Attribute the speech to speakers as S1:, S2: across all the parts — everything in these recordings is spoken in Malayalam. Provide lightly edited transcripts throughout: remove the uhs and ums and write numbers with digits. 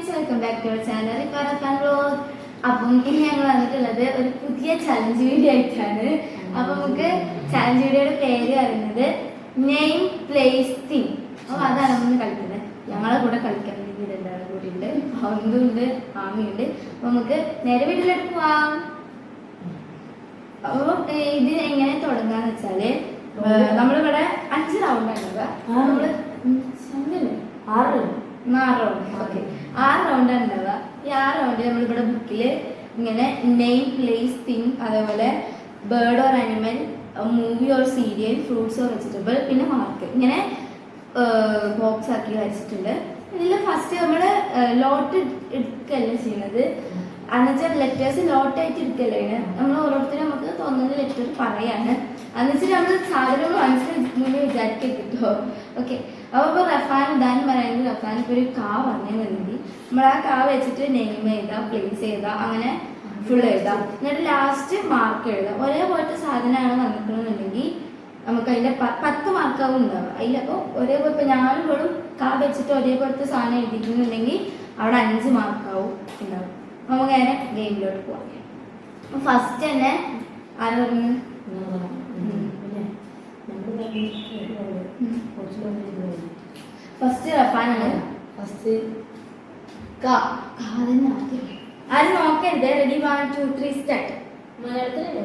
S1: Friends, welcome back to our channel record vlog. അപ്പം ഇനി ഞങ്ങൾ വന്നിട്ടുള്ളത് ഒരു പുതിയ ചലഞ്ച് വീഡിയോ ആയിട്ടാണ്. അപ്പൊ നമുക്ക് ചലഞ്ച് വീഡിയോയുടെ പേര് പറയുന്നത് നെയിം പ്ലേസ് തിങ്. അപ്പോൾ അതാണ് നമ്മൾ കളിക്കുന്നത്. ഞങ്ങളെ കൂടെ കളിക്കാൻ വേണ്ടി രണ്ടാളും കൂടിയുണ്ട്, ഹന്തുണ്ട്, ആമിയുണ്ട്. അപ്പൊ നമുക്ക് നേരെ വീട്ടിലേക്ക് പോവാം. അപ്പോൾ ഇത് എങ്ങനെ തുടങ്ങാന്ന് വെച്ചാല് നമ്മളിവിടെ 5 റൗണ്ട് ഉണ്ടാവുക. നമ്മള് 6 റൗണ്ട്. ഓക്കെ, 6 റൗണ്ടാണ് ഉണ്ടാവുക. ഈ 6 റൗണ്ടിൽ നമ്മളിവിടെ ബുക്കിൽ ഇങ്ങനെ നെയിം പ്ലേസ് തിങ്, അതേപോലെ bird or animal, movie or serial, fruits or vegetable, പിന്നെ മാർക്ക് ഇങ്ങനെ ബോക്സ് ആക്കി വരച്ചിട്ടുണ്ട്. ഇതിൽ ഫസ്റ്റ് നമ്മൾ ലോട്ട് എടുക്കല്ല ചെയ്യുന്നത്, എന്നുവെച്ചാൽ ലെറ്റേഴ്സ് ലോട്ടായിട്ട് എടുക്കല്ലേ. നമ്മൾ ഓരോരുത്തരും നമുക്ക് തോന്നുന്ന ലെറ്റർ പറയാണ്. എന്നുവെച്ചാൽ നമ്മൾ സാധനം മനസ്സിൽ മുന്നേ വിചാരിക്കട്ടോ. ഓക്കെ, അപ്പോൾ ഇപ്പോൾ റഫാൻ ഉദാഹരണം പറയുന്നത്, റഫാൻ ഇപ്പോൾ ഒരു കാ പറഞ്ഞെന്നുണ്ടെങ്കിൽ നമ്മൾ ആ കാ വെച്ചിട്ട് നെയിം എഴുതാം, പ്ലേസ് ചെയ്താം, അങ്ങനെ ഫുൾ എഴുതാം. എന്നിട്ട് ലാസ്റ്റ് മാർക്ക് എഴുതാം. ഒരേപോലത്തെ സാധനമാണ് വന്നിട്ടുണ്ടെന്നുണ്ടെങ്കിൽ നമുക്ക് അതിൻ്റെ 10 മാർക്കാവും ഉണ്ടാവുക. അതിലപ്പോൾ ഒരേപോലെ ഇപ്പോൾ ഞാനും ഇപ്പോഴും കാ വെച്ചിട്ട് ഒരേപോലത്തെ സാധനം എഴുതിയിട്ടുണ്ടെങ്കിൽ അവിടെ 5 മാർക്കാവും ഉണ്ടാവും. നമുക്ക് അങ്ങനെ ഗെയിമിലോട്ട് പോവാം. അപ്പോൾ ഫസ്റ്റ് തന്നെ ആര് പറഞ്ഞു? ഫസ്റ്റ് റഫാനാണ്. ഫസ്റ്റ് ആരും നോക്കരുത്. Ready 1 2 3 start. മലയാളത്തിലല്ലേ?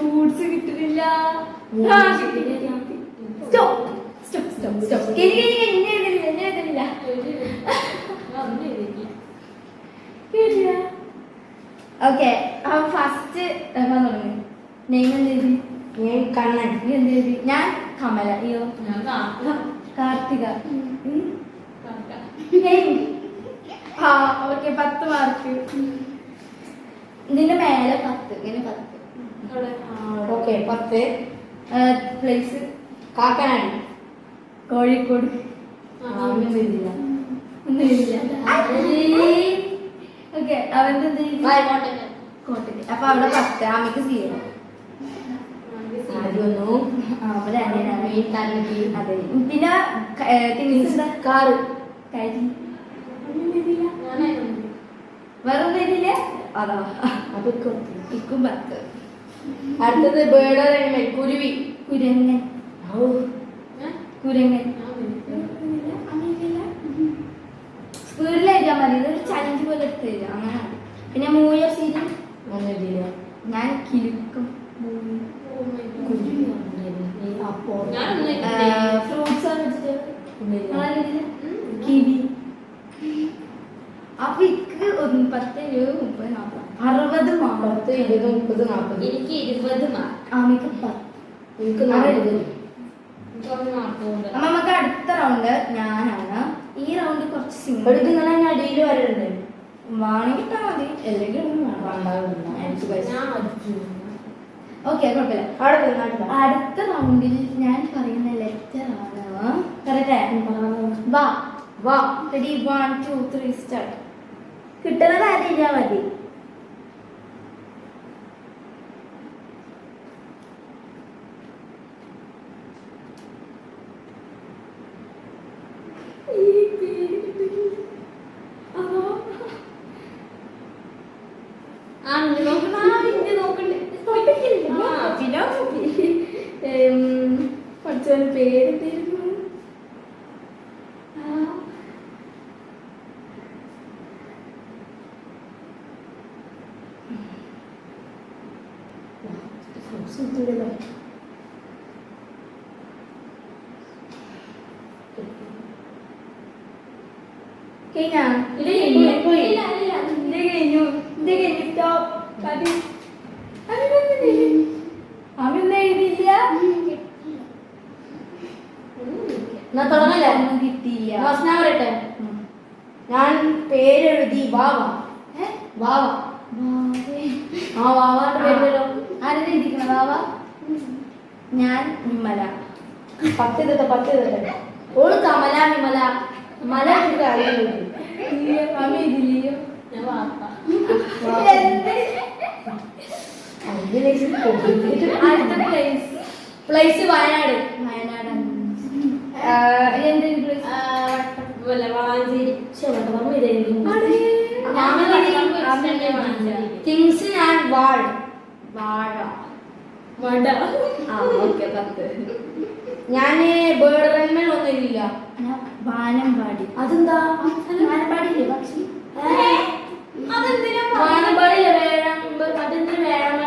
S1: ഫ്രൂട്ട്സ് കിട്ടുന്നില്ല. ഓക്കെ, ഫസ്റ്റ് നെയിം എന്ത്? കണ്ണൻ. എന്ത്? ഞാൻ കമല. അയ്യോ, കാർത്തിക. Okay, 10 mark. ഇതിന്റെ മേലെ 10, ഇങ്ങനെ 10. Okay, 10. Place Kakkanad, Kozhikode. Okay, അവന്റെ കോട്ടയ്ക്ക്. അപ്പൊ അവിടെ 10. ആമിക്ക് 0. അതെ, പിന്നെ കാറ് വേറെ ഒന്നും അതാ. ഇക്കും 10. അടുത്തത് ബേർഡ് ഓർ അനിമൽ, കുരുവി. കുരങ്ങൻ. കുരങ്ങൻ സ്പീഡിൽ എഴുതാൻ മതി. ഇതൊരു ചലഞ്ച് പോലെ എടുത്ത് തരിക, അങ്ങനെ. പിന്നെ മൂവി ഓർ സീരിയൽ ഞാൻ കിലുക്കും. Fruits or vegetable kiwi. അപ്പൊ ഇക്ക് 10 20 30 40 60 മാർക്ക്. 20 30 40. എനിക്ക് 20 മാർക്ക്. ആമിക്ക് 10. എനിക്ക് 40. അപ്പൊ നമുക്ക് അടുത്ത റൗണ്ട് ഞാനാണ്. ഈ റൗണ്ട് കുറച്ച് സിമ്പിൾ. ഇങ്ങനെ അടിയിൽ വരണ്ട് വേണമെങ്കിൽ ഇട്ടാ മതി, അല്ലെങ്കിൽ ഓക്കെ, കുഴപ്പമില്ല. അടുത്ത റൗണ്ടിൽ ഞാൻ പറയുന്ന ലെറ്റർ ആണ്. വാ വാ. Ready 1 2 3 start. കിട്ടുന്നത് അറിയില്ല മതി. പഠിച്ചവന് പേരെന്തായിരുന്നു? കിട്ടിയില്ല. ഞാൻ പേരെഴുതി വാവ. വാവ. ആ വാവാന്റെ പേരല്ലോ. ആരെഴുതിയിരിക്കണ വാവ? ഞാൻ വിമല.
S2: 10 തട്ടെ. ഓള് കമല വിമല മല അറിയുന്നു.
S3: ഞാൻ വാപ്പ.
S1: അടുത്ത പ്ലേസ് വയനാട്.
S3: വളാഞ്ചേരി.
S1: തിങ്സ് ഞാൻ വാഴ.
S3: വട.
S1: ഓക്കെ 10.
S2: ഞാന് ബേർഡ്മെൻ ഒന്നുമില്ല.
S1: വാനമ്പാടി.
S2: അതെന്താ?
S1: വാനമ്പാടിയില്ലേ പക്ഷി?
S2: വാനമ്പാടിയില്ല മറ്റെന്തിനു വേണം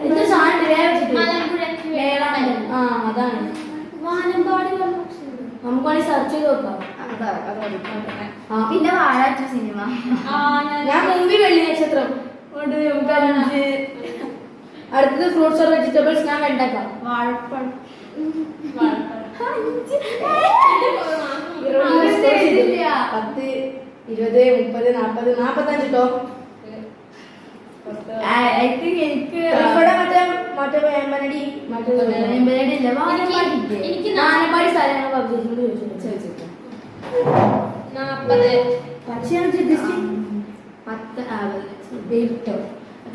S2: എന്ത് സാധനം ആ അതാണ്
S3: വാനമ്പാടി
S2: നമുക്കാണെങ്കിൽ സെർച്ച് ചെയ്ത് നോക്കാം.
S1: പിന്നെ വാഴാറ്റ സിനിമ.
S2: ഞാൻ മുമ്പിൽ വെള്ളി നക്ഷത്രം. അടുത്തത് ഫ്രൂട്ട്സ് ഓർ വെജിറ്റബിൾസ്. ഞാൻ വെണ്ടക്ക.
S1: വാഴപ്പഴം.
S2: 10, 20, 30, 40, 45 കേട്ടോ.
S1: ഐ തിങ്ക് എനിക്ക്
S2: ഇവിടെ മറ്റേ വേമ്പനടി വാനമ്പാടി സ്ഥലങ്ങൾ പബ്ലിസിനോട് ചോദിച്ചിട്ടുണ്ട്.
S3: 40.
S2: പക്ഷിയാണ് ചിന്തിച്ചു
S1: 10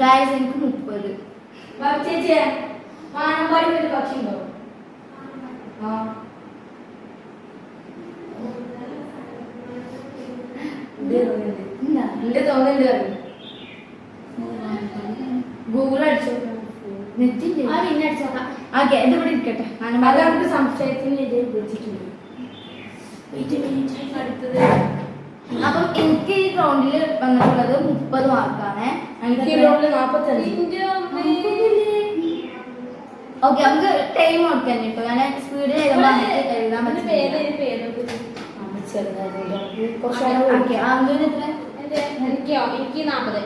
S1: ഗായ്സ് എനിക്ക് 30.
S2: ചേച്ചിയെ വാനമ്പാടി ഒരു പക്ഷി ഉണ്ടോ? എന്റെ തോന്നുന്നുണ്ട്.
S1: ഗൂഗിൾ അടിച്ചു നെറ്റില്ലേ?
S3: പിന്നെ അടിച്ചോക്കാം.
S1: ഓക്കെ ഇത് ഇവിടെ ഇരിക്കട്ടെ.
S2: അത് നമുക്ക് സംശയത്തിന് വെച്ചിട്ടുണ്ട്.
S3: അടുത്തത്
S1: അപ്പം എനിക്ക് ഈ റൗണ്ടിൽ വന്നിട്ടുള്ളത് 30 മാർക്കാണ്.
S2: എനിക്ക് 45.
S1: ഓക്കെ നമുക്ക് ടൈം കൊടുക്കാൻ കേട്ടോ. ഞാൻ സ്പീഡിൽ എഴുതാൻ പറ്റില്ല. ഓക്കെ അങ്ങനെ എത്ര?
S3: എനിക്ക് 40.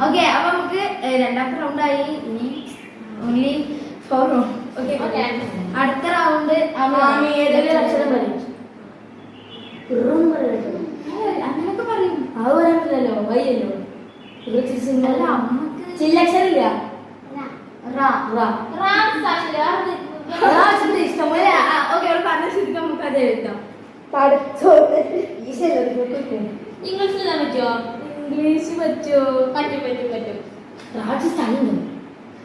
S1: ഓക്കെ അപ്പൊ നമുക്ക് രണ്ടാമത്തെ റൗണ്ടായി. ഇനി ഓൺലി 4 റൗണ്ട്. ഓക്കെ അടുത്ത റൗണ്ട്
S2: ഏതെങ്കിലും അക്ഷരം പറയും.
S1: അങ്ങനൊക്കെ പറയും.
S2: അത് പറയാനില്ലല്ലോ വയ്യല്ലോ.
S1: അല്ല അമ്മക്ക്
S2: ചില്ലക്ഷരില്ല.
S1: ഇഷ്ടംപോലെ. ഓക്കെ അവൾ പറഞ്ഞ ശരിക്കും നമുക്ക് അത് എഴുതാം.
S3: ഇംഗ്ലീഷിൽ എഴുതാൻ പറ്റുമോ?
S1: ഇംഗ്ലീഷ് പറ്റുമോ?
S3: പറ്റും.
S2: രാജസ്ഥാനുണ്ട്.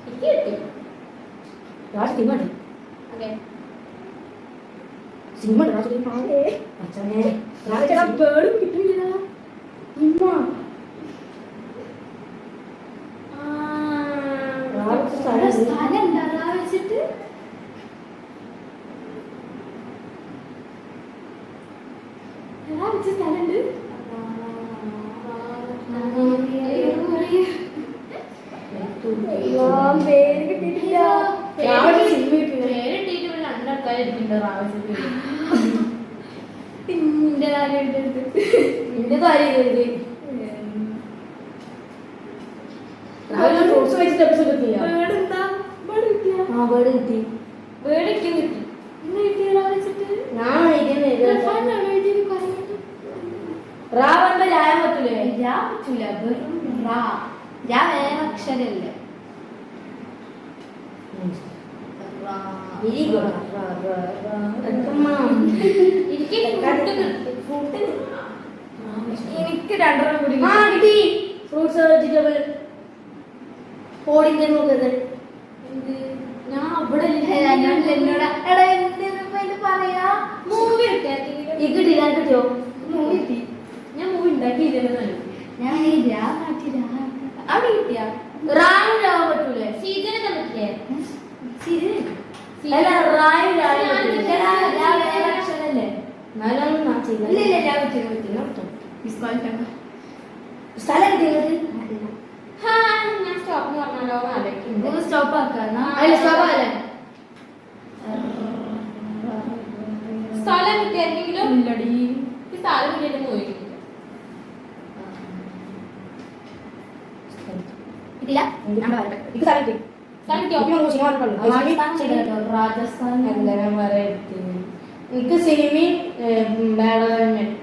S3: എനിക്ക് കിട്ടി.
S2: രാജസ്ഥീമാണ്.
S3: ഓക്കെ
S2: സിനിമ രാജസ്ഥീൻ
S1: ബേർഡും കിട്ടില്ല. സ്ഥലം ഉണ്ടാകാ വെച്ചിട്ട് സ്ഥലമുണ്ട്. പേര് കിട്ടിയിട്ടില്ല. നിന്റെ കാര്യം
S2: എന്റെ കാര്യം ഫ്രൂട്ട്സ് വെജിറ്റബിൾസ് കിട്ടില്ല.
S1: ബേർഡെന്താ? ബേർഡ് കിട്ടിയ
S2: ബേർഡ് കിട്ടി.
S3: കിട്ടി.
S1: ഇന്ന് കിട്ടിയതാ വെച്ചിട്ട്
S2: ഞാൻ റാവന്റെ ലായം പറ്റൂലേ?
S1: രാ പറ്റൂല. വെറും റാ. രാ വേറെ അക്ഷരല്ലേ? എനിക്ക് 2 കൂടി
S2: കിട്ടി. ഫ്രൂട്ട്സ് വെജിറ്റബിൾ ഓടിക്കാൻ നോക്കരുത്.
S3: ഞാൻ അവിടെ
S1: എന്നോട് എടാ എന്ത് പറയാ?
S3: മൂവി
S2: കിട്ടില്ല. കിട്ടിയോ?
S1: മൂവി കിട്ടി.
S3: ഞാൻ മൂവി ഉണ്ടാക്കിയില്ലല്ലോ.
S1: ഞാൻ ഈ രാ കാട്ടി രാ അവിടെ കിട്ടിയാ
S2: റായും രാവും പറ്റൂലേ?
S3: സീജനെ തന്നിട്ടില്ലേ?
S2: അല്ല റായും രാവും
S1: അക്ഷരല്ലേ?
S2: എന്നാലും ഞാൻ ചെയ്ത
S1: ഇല്ല രാ പറ്റില്ല.
S2: സ്ഥലം കിട്ടിയത്
S3: ഞാൻ സ്റ്റോപ്പ് പറഞ്ഞാലോ ആലോചിക്കുന്നു.
S1: സ്റ്റോപ്പ് ആക്കാ.
S2: അതിൽ സ്ഥലമല്ലേ?
S3: സ്ഥലം കിട്ടിയായിരുന്നെങ്കിലും
S1: ഇല്ലടി.
S3: ഈ സ്ഥലം കിട്ടിയിട്ട് മൂവി കിട്ടില്ല.
S1: കിട്ടില്ല.
S2: എനിക്ക് സ്ഥലം കിട്ടി.
S3: സ്ഥലം കിട്ടിയോ?
S1: രാജസ്ഥാൻ.
S2: എനിക്ക് സിനിമയും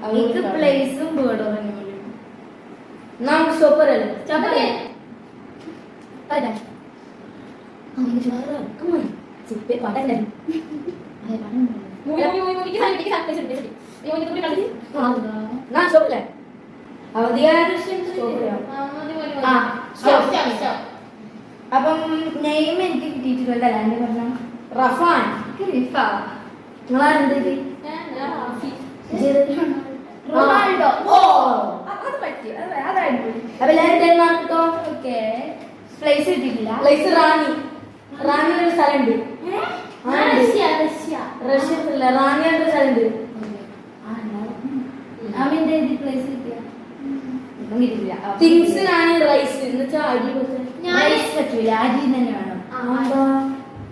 S1: എനിക്ക് പ്ലേസും ബേർഡും
S2: നമുക്ക് സൂപ്പർ അല്ലേ?
S1: അപ്പം നെയിം എനിക്ക് കിട്ടിയിട്ടുള്ളത് അല്ലാണ്ട് പറഞ്ഞ
S2: റഫാൻ
S1: റിഫ.
S2: നിങ്ങളാരെന്ത്
S1: റൊണാൾഡോ.
S2: ഓ
S1: അത് പറ്റി, അതായിരുന്നു.
S2: അപ്പൊ എല്ലാവരും ഡെൻമാർക്ക് കേട്ടോ.
S1: ഓക്കെ, പ്ലേസ് കിട്ടിയിട്ടില്ല.
S2: പ്ലേസ് റാണി. റാണിയുടെ സ്ഥലമുണ്ട്. റഷ്യ റാണിയുടെ സ്ഥലമുണ്ട്.
S1: അമിന്റെ പ്ലേസ് കിട്ടിയ കിട്ടില്ല.
S2: തിങ്സ് റാണി റൈസ് എന്ന് വെച്ചാൽ അരി
S1: റൈസ് പറ്റൂല, അരി തന്നെ വേണം.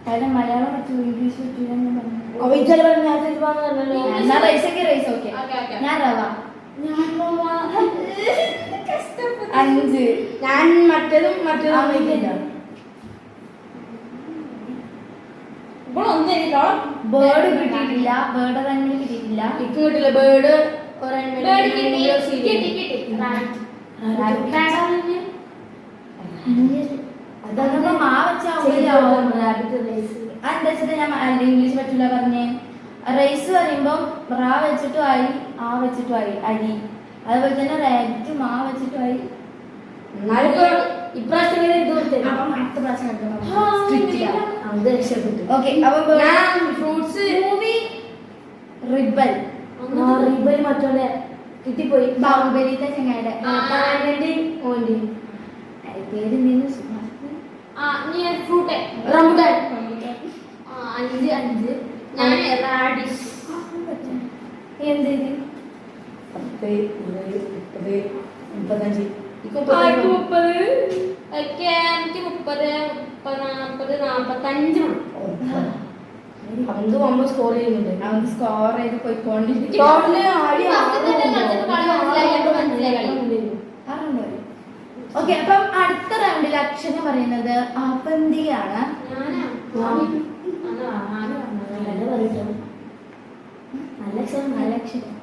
S1: കാരണം മലയാളം പറ്റൂ, ഇംഗ്ലീഷ് പറ്റൂല എന്ന് പറഞ്ഞു. എന്നാ റൈസ് ഒക്കെ റൈസ്. ഓക്കെ, ഞാൻ റവ. 5.
S2: ഞാൻ മറ്റേതും
S1: ബേർഡ് കിട്ടിയിട്ടില്ല. ബേർഡ് തന്നെ കിട്ടിയിട്ടില്ല.
S2: കിട്ടില്ല ബേർഡ്.
S1: അതൊക്കെ മാ വെച്ചാൽ എന്താ വെച്ചിട്ട് ഞാൻ ഇംഗ്ലീഷ് പറ്റൂല പറഞ്ഞേ. റൈസ് പറയുമ്പോൾ റാ വെച്ചിട്ടും ആയി, ആ വെച്ചിട്ടും ആയി അരി. അതുപോലെ തന്നെ റാബിറ്റ് മാ വെച്ചിട്ടും ആയി.
S2: ഇപ്രാവശ്യം
S1: അടുത്ത പ്രാവശ്യം
S2: ഫ്രൂട്ട്സ്
S1: മൂവി റിബൽ.
S2: റിബൽ മറ്റോടെ കിട്ടിപ്പോയി.
S1: ബാഹുബലിത്തെ ചെങ്ങായുടെ പേര്
S2: റംബുട്ടാൻ.
S3: 5 ഞാൻ റാഡിഷ്.
S1: എന്ത്
S2: 10, 20, 30, 35.
S3: എനിക്ക് 30, 45
S2: അവൻ സ്കോർ ചെയ്യുന്നുണ്ട്.
S1: അവൻ സ്കോർ ചെയ്ത് പോയിക്കൊണ്ടിരിക്കും. ഓക്കെ, അപ്പം അടുത്ത റൗണ്ടിൽ അക്ഷരം പറയുന്നത് അവന്തിയാണ്. നല്ല അക്ഷരം.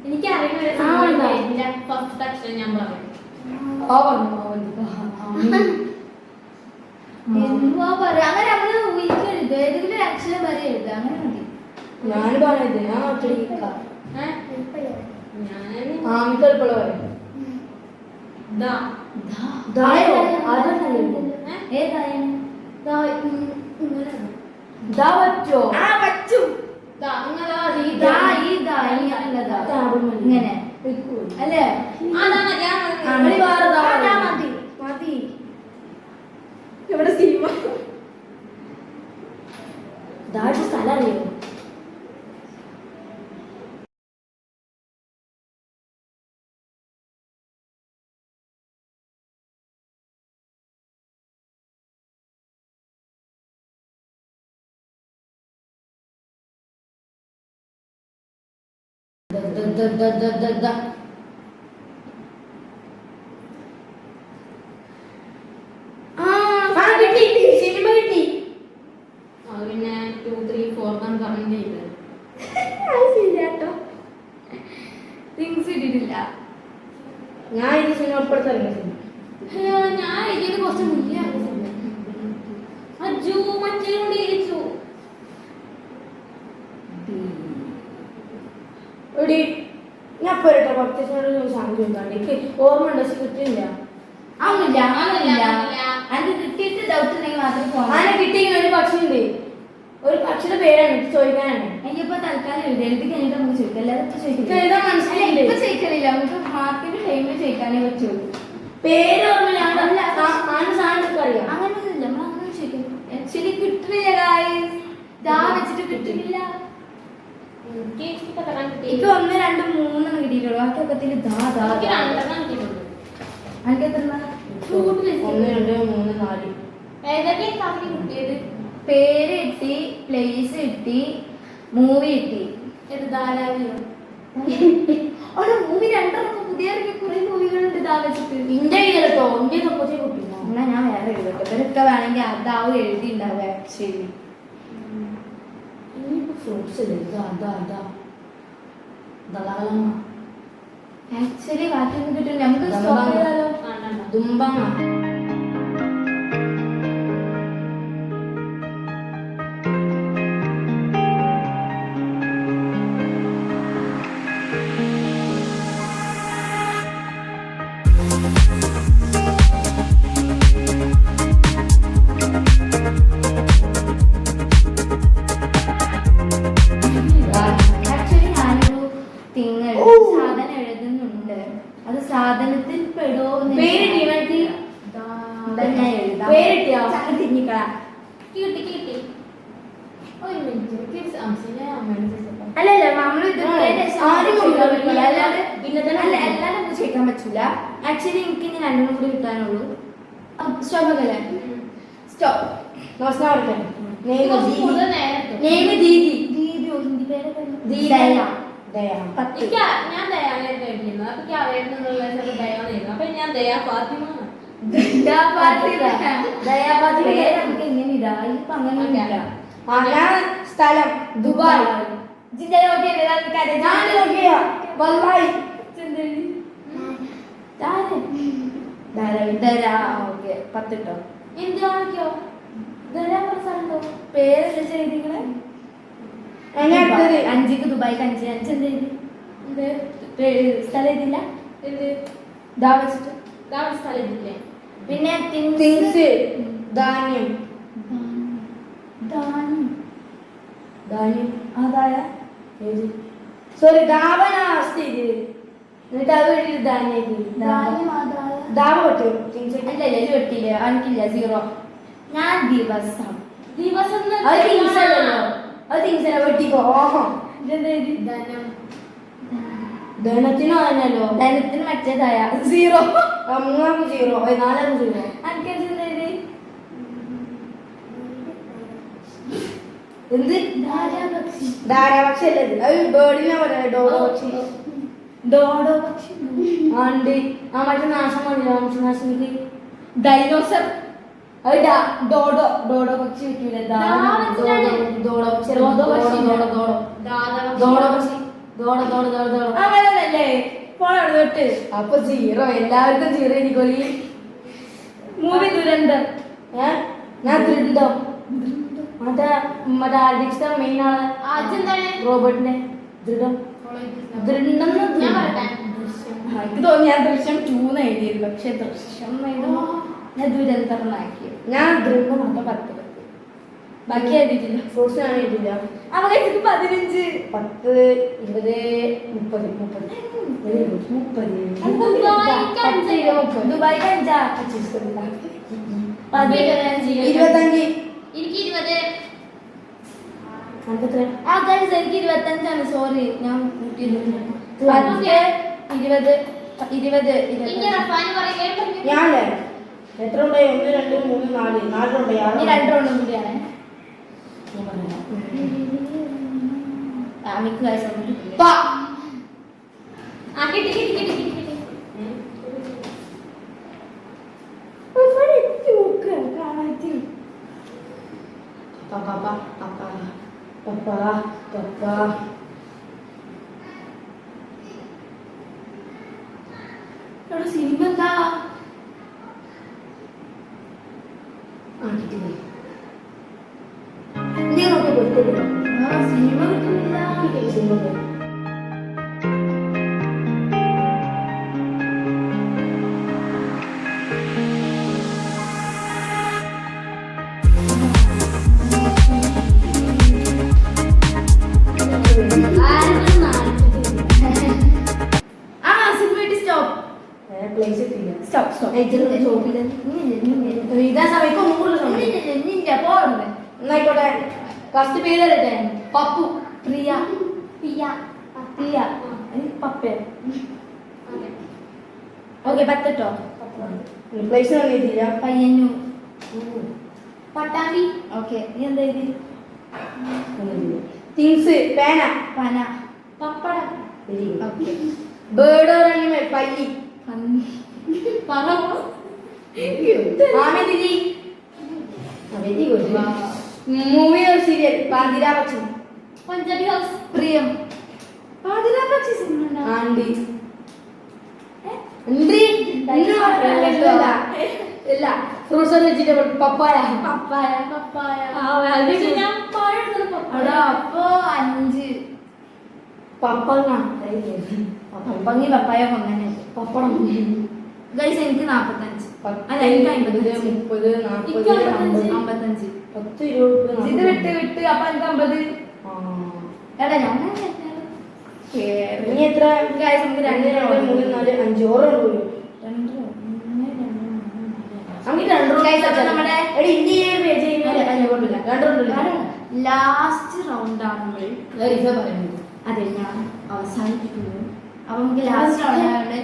S3: എനിക്ക് അറിയുന്ന ഫസ്റ്റ് അക്ഷരം ഞാൻ പറയും.
S1: എന്തുവാ പറയാ, അങ്ങനെ നമ്മള് ഊഹിക്കരുത്. ഏതെങ്കിലും ഒരു അക്ഷരം പറയരുത്, അങ്ങനെ മതി.
S2: ഞാൻ പറഞ്ഞത് ഞാൻ
S1: ഇങ്ങനെ അല്ലേ?
S2: മതി. എവിടെ സിനിമ സ്ഥലം അറിയോ? സിനിമ കിട്ടി.
S3: പിന്നെ 2, 3, 4 പറഞ്ഞു ചെയ്തത്.
S1: തിങ്സ് ഇട്ടിട്ടില്ല.
S2: ഞാൻ ഇത് സിനിമ ഉൾപ്പെടുത്തറിയ
S3: ഞാൻ എഴുതിയത് കുറച്ച് മുന്നേ അജു മറ്റേ കൊണ്ട് ഇരിച്ചു.
S2: ഞാൻ പോരട്ടെ കുറച്ച് സാധനം ചോദിക്കാണ്ട് എനിക്ക് ഓർമ്മ ഉണ്ടോ? കിട്ടിയില്ല.
S1: അങ്ങനില്ല. അത് കിട്ടിയിട്ട് ഡൗട്ട് ഉണ്ടെങ്കിൽ മാത്രം പോകാം.
S2: അങ്ങനെ കിട്ടിയെങ്കിൽ ഒരു പക്ഷിയുണ്ട്. ഒരു പക്ഷിയുടെ പേരാണ് എനിക്ക് ചോദിക്കാനാണ്.
S1: എനിക്കിപ്പോ തൽക്കാലം എഴുതി കഴിഞ്ഞിട്ട് നമുക്ക് ചോദിക്കാം. എല്ലാവരും
S2: എഴുതാൻ മനസ്സിലായില്ലേ?
S1: ഇപ്പൊ ചോദിക്കണില്ല, നമുക്ക് മാർക്കിന്റെ ടൈമിൽ ചോദിക്കാനേ പറ്റുള്ളൂ.
S2: പേര് ഓർമ്മ സാധനമൊക്കെ അറിയാം.
S1: അങ്ങനെയൊന്നുമില്ല, നമ്മൾ അങ്ങനെ ചോദിക്കും. ആക്ച്വലി കിട്ടില്ല, ദാ വെച്ചിട്ട് കിട്ടില്ല. ഇപ്പൊ 1, 2, 3 കിട്ടിയിട്ടുള്ളൂ. ബാക്കിയൊക്കെ എനിക്ക് എത്ര
S2: 1, 2, 3, 4
S1: പേര് കിട്ടി, പ്ലേസ് കിട്ടി, മൂവി കിട്ടി. മൂവി 2 പുതിയ കുറെ മൂവികളുണ്ട് ഇതാ വെച്ചിട്ട്.
S2: ഇന്ത്യ കേട്ടോ ഇന്ത്യ സപ്പോസ് കിട്ടില്ല.
S1: എന്നാ ഞാൻ വേറെ എഴുതട്ടെ. ഇവരൊക്കെ വേണമെങ്കിൽ അതാവും എഴുതിണ്ടാവും ആക്ച്വലി.
S2: ഫ്രൂട്ട്സ്
S1: ആക്ച്വലി ബാക്കിയൊന്നും കിട്ടില്ല. നമുക്ക് സ്റ്റോപ്പ് ചെയ്താലോ?
S2: ദുംബാങ്ങ.
S1: ആക്ച്വലി ഞാനൊരു തിങ് സാധനം എഴുതുന്നുണ്ട്. അത് സാധനത്തിൽ പെടുമോ
S2: പേര് ടീമായിട്ട്
S1: ഞാൻ എഴുതാം.
S2: പേരിട്ടിയോ?
S1: തിരിഞ്ഞിക്കളാ.
S3: കിട്ടി കിട്ടി. ഒരു മിനിറ്റ്
S1: അല്ലല്ല നമ്മള് ഇത്
S2: ആദ്യം
S1: ചോദിക്കാൻ പറ്റില്ല.
S2: അല്ലാതെ
S1: അല്ലാതെ
S2: പിന്നെ തന്നെ
S1: അല്ല എല്ലാരും ഒന്നും ചോദിക്കാൻ പറ്റൂല. ആക്ച്വലി എനിക്ക് ഇനി രണ്ടും കൂടി കിട്ടാനുള്ളൂ. സ്റ്റോപ്പ് അല്ലേ? സ്റ്റോപ്പ്.
S3: കൂടുതൽ നേരം
S2: നെയ്മ് ദീദി.
S1: ദീദി ഹിന്ദി പേര്
S2: ദയ. ദയ.
S3: ഞാൻ ദയാനായിരുന്നു എഴുതിയിരുന്നത്. അപ്പൊ എനിക്ക് അവരുടെ ദയാന്നായിരുന്നു. അപ്പൊ ഞാൻ ദയാ ഫാത്തിമ.
S1: നമുക്ക് ഇങ്ങനെ ഇടാ. ഇപ്പൊ അങ്ങനെ ഇല്ല.
S2: ഞാൻ സ്ഥലം ദുബായ്.
S1: ജില്ല നോക്കിയല്ലേ
S2: ഞാൻ നോക്കിയ വല്ലായി
S1: ഓക്കെ 10 ട്ടോ.
S3: എന്ത് കാണിക്കോ?
S1: പേരല്ലേ ചെയ്തിങ്ങള്?
S2: അടുത്തത്
S1: 5ക്ക് ദുബായിക്ക് 5 എന്ത് എഴുതി? സ്ഥലം എഴുതില്ല.
S3: എന്ത്
S1: ദാ വെച്ചിട്ട്
S3: സ്ഥലത്തില്ലേ?
S1: പിന്നെ
S2: തിങ്സ് ധാന്യം. ധാന്യം
S1: അതായ
S2: സോറി ധാവനാവസ്ഥ ഇത്. എന്നിട്ട് അത് വേണ്ടി ധാന്യം ധാവ പറ്റും. തിങ്സ്
S1: അല്ല ഇത് വെട്ടിയില്ല. എനിക്കില്ല 0. ഞാൻ ദിവസം
S3: ദിവസം
S2: അത് തിങ്സ് അല്ലല്ലോ. അത് തിങ്സ് അല്ല വെട്ടിക്കോ. ഓഹോ
S3: ധനം.
S2: ധനത്തിനോ തന്നെയല്ലോ.
S1: ധനത്തിന് മറ്റേതായ 0.
S2: 3 0 4 0. എന്ത് ധാരാപക്ഷി അല്ലേ ഇത്? അത് ബേർഡിനെ പറയാ. ഡോഡോ പക്ഷി.
S1: ഡോഡോ പക്ഷി.
S2: ആണ്ട് ആ മറ്റേ നാശം മതിയോ? വംശനാശിനിക്ക്
S1: ഡൈനോസർ.
S2: അത് ഡോഡോ. ഡോഡോ പക്ഷി വെക്കൂലേ? ഡോഡോ പക്ഷി. ഡോഡോ പക്ഷി. ഡോഡോ പക്ഷി. ഡോഡോ.
S1: അങ്ങനല്ലേ പോളോട് തൊട്ട്.
S2: അപ്പൊ 0. എല്ലാവർക്കും 0 എനിക്കൊലി.
S1: മൂവി ദുരന്തം.
S2: ഞാൻ ദൃഢം. മറ്റേ ആർഡിക്സ് മെയിൻ ആള് റോബർട്ടിന്റെ ദൃഢം.
S3: ഞാൻ പറയട്ടെ.
S1: എനിക്ക് തോന്നി ഞാൻ ദൃശ്യം 2 എഴുതിയത്. പക്ഷെ ദൃശ്യം എഴുതുമ്പോ ഞാൻ ദുരന്തമാക്കി.
S2: ഞാൻ ദൃഢം.
S1: അപ്പൊ 10 ബാക്കി എഴുതിയിട്ടില്ല.
S2: ഫ്രൂട്ട്സ് ഞാൻ എഴുതില്ല.
S1: അവർക്ക് 15
S2: 10 20 30
S1: ദുബായിക്ക് 5. 15
S2: 25.
S3: എനിക്ക് 20.
S2: അനക്കെത്ര?
S1: ആ ഗൈസ് എനിക്ക് 25 സോറി ഞാൻ കൂട്ടിയില്ല. 20
S3: ഇന്റെ റഫാൻ പറയേ.
S2: ഞാനല്ലേ എത്ര ഉണ്ടായി? 1 2 3 4 4 ഉണ്ടായി.
S1: ഇനി 2 റൗണ്ടും കൂടിയാണ്. മിക്ക ഗൈസ്
S2: സിനിമ എന്താ?
S1: സിനിമ കിട്ടുന്നില്ല.
S2: എന്നായിക്കോട്ടെ. ഫസ്റ്റ് പേര് തരട്ടെ. പപ്പു.
S1: പ്രിയ. പിയ. പിയ. പപ്പ. ഓക്കെ 10 ട്ടോ.
S2: പ്ലേസ് എഴുതിയില്ല.
S1: പയ്യന്നൂർ.
S3: പട്ടാമ്പി.
S1: ഓക്കെ നീ എന്താ എഴുതി?
S2: തിങ്സ് പേന.
S1: പന.
S3: പപ്പടം.
S1: Okay
S2: bird or animal. പല്ലി.
S1: പന്നി.
S3: പറവ.
S2: ആമദിനി. Very good. Movie or serial. Pathirapaksham.
S3: Punjabi House.
S1: Priyam. Pathirapakshi സിനിമ
S2: ആണ്ടി. ഇല്ല fruits and vegetable papaya
S1: papaya
S3: papaya
S2: അത്
S3: ഞാൻ പഴം
S1: അവിടെ അപ്പൊ 5
S2: പപ്പങ്ങ
S1: പപ്പങ്ങി പപ്പായ കൊങ്ങനെ
S2: പപ്പടം
S1: ഗൈസ് എനിക്ക് 45 അല്ല എനിക്ക്
S2: 30 40 40
S1: 55
S2: 10 20
S1: ഇത് വിട്ട് അപ്പൊ എനിക്ക് 50 എടാ ഞാൻ
S2: ഇനി എത്ര
S1: ഗൈസ് നമുക്ക് 2
S2: 3 4 5 ഓരോ പോലും
S1: നമ്മുടെ ലാസ്റ്റ് റൗണ്ട് ആണ് നമ്മൾ അതെ ഞാൻ അവസാനിപ്പിക്കുന്നു അപ്പൊ നമുക്ക് ലാസ്റ്റ് റൗണ്ട്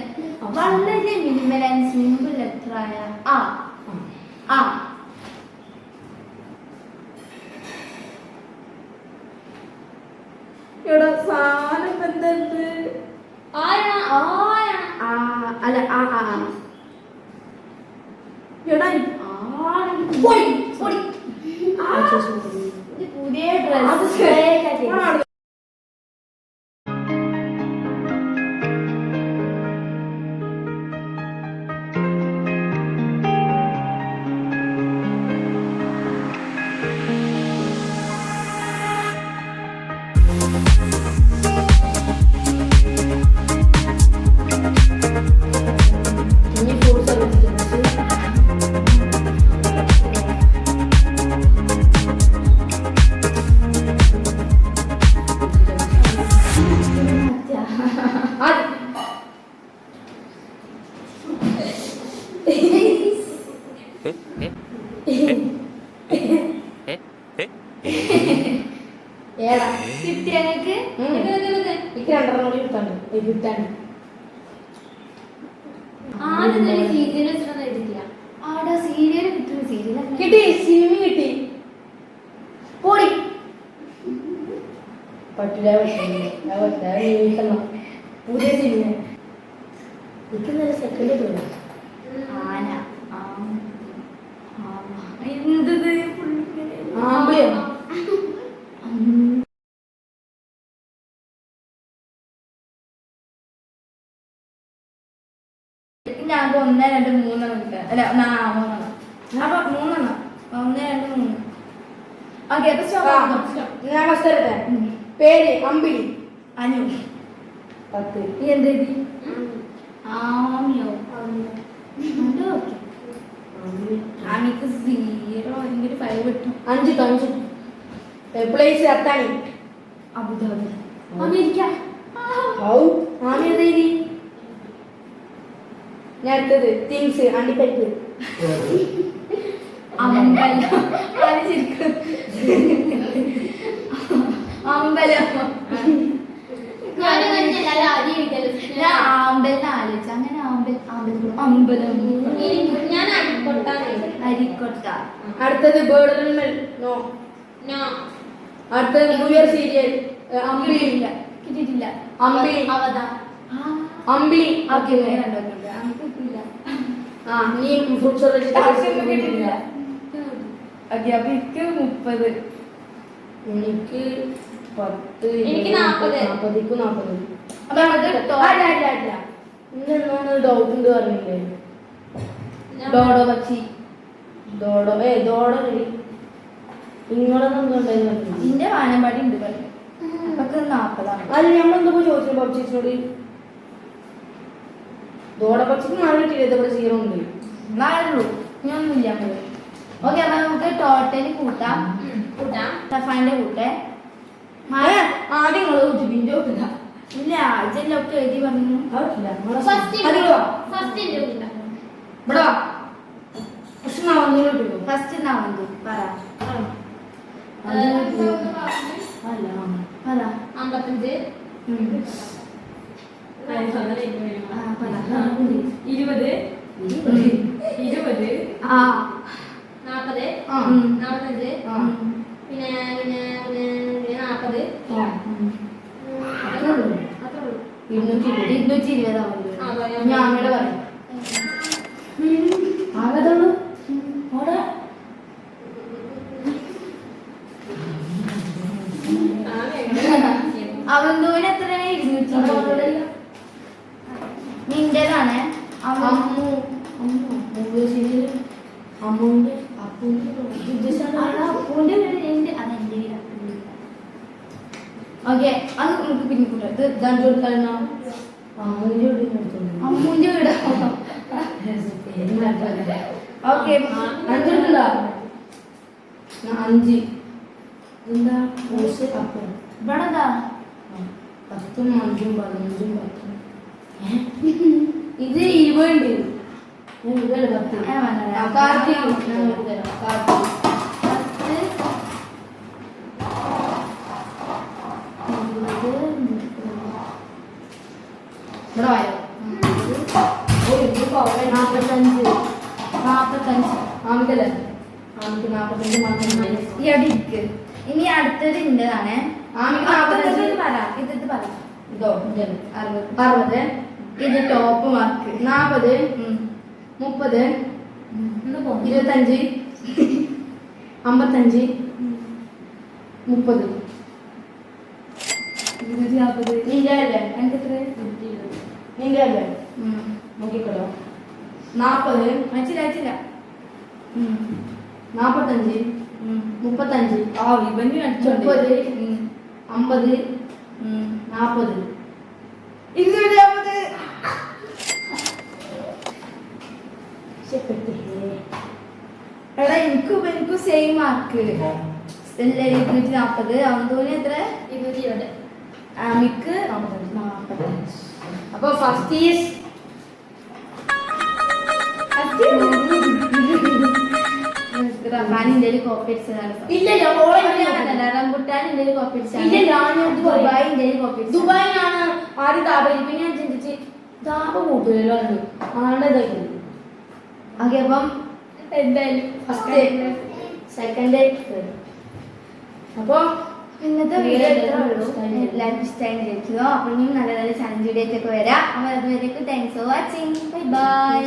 S1: വളരെ മിനിമൽ ആൻഡ് സിമ്പിൾ ലെറ്റർ ആയ ആ ഇവിടെ സാധനം എന്തുണ്ട് അല്ല ഇവിടെ പുതിയ ഡ്രസ് കിട്ടിയങ്ങൾക്ക് അവിടെ സീരിയൽ കിട്ടുന്ന സീരിയൽ
S2: കിട്ടി സിനിമ കിട്ടി പോടി പറ്റില്ല പുതിയ സിനിമ എനിക്ക് നല്ല സെക്കൻഡ് തോന്നി
S1: ആന എന്തത്
S2: ആമ്പയോ
S1: ഞങ്ങൾക്ക് 1 2 3 കിട്ടുക അല്ല 3 അപ്പൊ 3 1 2 3 ഓക്കെ അപ്പൊ
S2: ഞാൻ ഫസ്റ്റ് പേര് അമ്പിളി
S1: അനു
S2: 10
S1: നീ എന്ത് എഴുതി ആമിയോ ആമിക്ക് 0 അല്ലെങ്കിൽ 5 കിട്ടും
S2: 5 പ്ലേസ് അത്താണി
S1: അബുദാബി അമേരിക്ക
S2: ആമി എഴുതി ഞാൻ അടുത്തത് തിങ്സ് അണ്ടിപ്പരിപ്പ്
S1: അമ്പലം അമ്പലം ഞാൻ ആമ്പലിനെ ആലോചിച്ചു അങ്ങനെ അമ്പലം
S3: ഞാൻ
S1: അരിക്കൊട്ട
S2: അടുത്തത് ബേർഡൽ നോ അടുത്തത് ന്യൂ ഇയർ സീരിയൽ അമ്പിളി
S1: കിട്ടിയിട്ടില്ല
S2: അമ്പിളി
S1: അവതാ
S2: അമ്പിളി
S1: ഓക്കെ കണ്ടോണ്ട് കിട്ടില്ല
S2: നീ ഫ്രൂട്ട്സ്
S1: കിട്ടിയിട്ടില്ല ഓക്കെ അപ്പൊ എനിക്ക് 30
S2: എനിക്ക് 10
S3: എനിക്ക് 40
S1: അപ്പൊ നമുക്ക്
S2: ഡൗട്ട് ഉണ്ട് പറഞ്ഞില്ലേ
S1: ഡോഡോ പക്ഷി
S2: ദോടോ റെഡി നിങ്ങളെന്തുണ്ടായിരുന്നു
S1: ഇതിന്റെ വാനമ്പാടി ഉണ്ട് പറഞ്ഞു അപ്പൊക്കെ 40
S2: അത് നമ്മളെന്തോ ചോദിച്ചു പബ്ജീസിനോട് ദോടപക്ഷിക്ക് 4 കിട്ടിയില്ല ഇവിടെ 0 ഉണ്ട്
S1: 4 ഉള്ളൂ ഇനിയൊന്നുമില്ല നമ്മള് ഓക്കെ അപ്പൊ നമുക്ക് ടോട്ടലി കൂട്ടാം സഫാന്റെ കൂട്ടെ ആദ്യം നിങ്ങൾ കൂട്ടി പിന്നെ കൂട്ടുക ഇല്ല ഇതെല്ലൊക്കെ എഴുതി പറഞ്ഞു ഫസ്റ്റ് നാവന്തു പറ
S3: 55 20
S1: ആ
S3: 40 45 പിന്നെ 40
S1: 220 ഞാൻ അങ്ങോട്ട് പറയും
S2: ആകത്തുള്ളൂ
S1: അവന്തൂന് എത്ര 200 നിന്റേതാണ്
S2: അമ്മു
S1: അപ്പൂന്റെ വീട് എന്റെ അതെന്റെ വീട് ഓക്കെ അത് നമുക്ക് പിന്നെ കൂട്ടാം ഇത് ഗാന്ധി കൊടുക്കാനോ അമ്മൂന്റെ വീട് ഓക്കെ
S2: അഞ്ചുണ്ടോ 5 എന്താ
S1: ഇവിടെ എന്താ
S2: 10 5 15 10 ഇത് 20 ഞാൻ ഇവിടെ 10 കാർത്തിക്
S1: ഇവിടെ വായോ 45
S2: ആമിക്കല്ലേ ആമിക്ക് 45 മാസം
S1: ഈ അവിടെ ഇരിക്ക് ഇനി അടുത്തത് ഇന്റേതാണ്
S2: ആമിക്ക്
S1: ഇത് പറ ഇത് പറ
S2: ഇതോ
S1: 60 ഇത് ടോപ്പ് മാർക്ക്
S2: 40 30 25 55 30 നിന്റെ അല്ലേ നിന്റെ അല്ലേ നോക്കിക്കോളോ 40
S1: മനസ്സിലായിട്ടില്ല
S2: 45 35
S1: ആ ഇവന് അടിച്ചോണ്ട്
S2: 30 50 40
S1: 250 എടാ എനിക്കും സെയിം മാർക്ക് എല്ലാവരും 240 അവന്തോന് എത്ര
S3: 220
S1: ആമിക്ക്
S2: 45 അപ്പൊ ഫസ്റ്റ് ഈസ്
S1: റഫാനിന്റെ കോപ്പി അടിച്ചതാണ്
S2: ഇല്ലല്ലോ
S1: റംബുട്ടാൻ ഇന്ത്യയിൽ കോപ്പി
S2: ഇല്ല, ഞാൻ ഇത് പറയാം.
S1: ദുബായ് ഇന്ത്യയിൽ കോപ്പി
S2: ദുബായിലാണ് ആദ്യം താപം പിന്നെ ഞാൻ ചിന്തിച്ച് താപം കൂട്ടുകയല്ലോ ആണ്ടതായി
S1: ഓക്കെ അപ്പം
S3: എന്തായാലും
S2: ഫസ്റ്റ് സെക്കൻഡ്
S1: അപ്പോൾ ഇന്നത്തെ വീഡിയോ
S2: വീഡിയോ
S1: ഇത്രേ ഉള്ളൂ
S2: ഇഷ്ടമായി.
S1: എല്ലാവർക്കും ഇഷ്ടമായി ഇരിക്കുക അപ്പോൾ ഇനിയും നല്ല നല്ല ചലഞ്ച് വീഡിയോ ഒക്കെ വരാം അപ്പോൾ അതുവരേക്കും thanks for watching bye bye